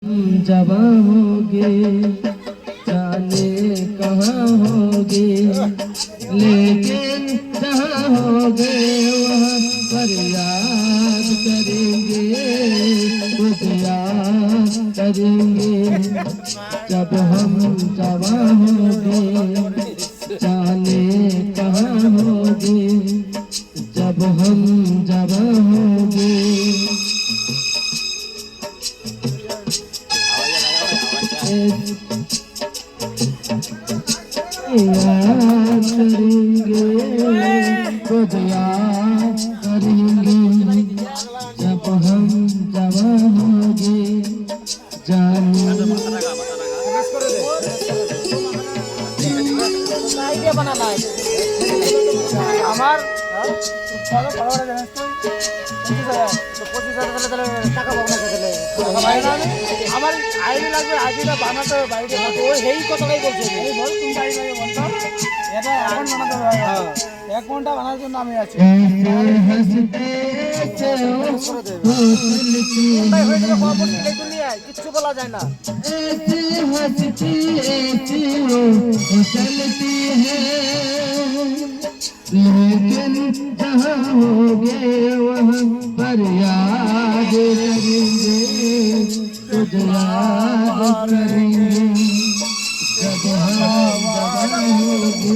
जवां होगे जाने कहाँ होगे, लेकिन जहाँ होगे वहाँ पर याद करेंगे, खुद याद करेंगे। जब हम जवां होगे जाने कहाँ होगे, जब हम जवां होगे। याद करेंगे, खुद याद करेंगे। जब हम जवां होंगे जाने আমার 25,000 টাকা পাবো না, আমার আইডি লাগবে, আইডিটা বানাতে হবে, বাড়িতে ওই এই কথাটাই বলছে। এই বল তুমি বাড়ি লাগে বলতো এটা এখন বানাতে হবে। 1 ঘন্টা বানার জন্য আমি আছি। কিচ্ছু বলা যায় না। लेकिन जहाँ होगे वहाँ पर याद करेंगे, खुद याद करेंगे। जब हम जवां होगे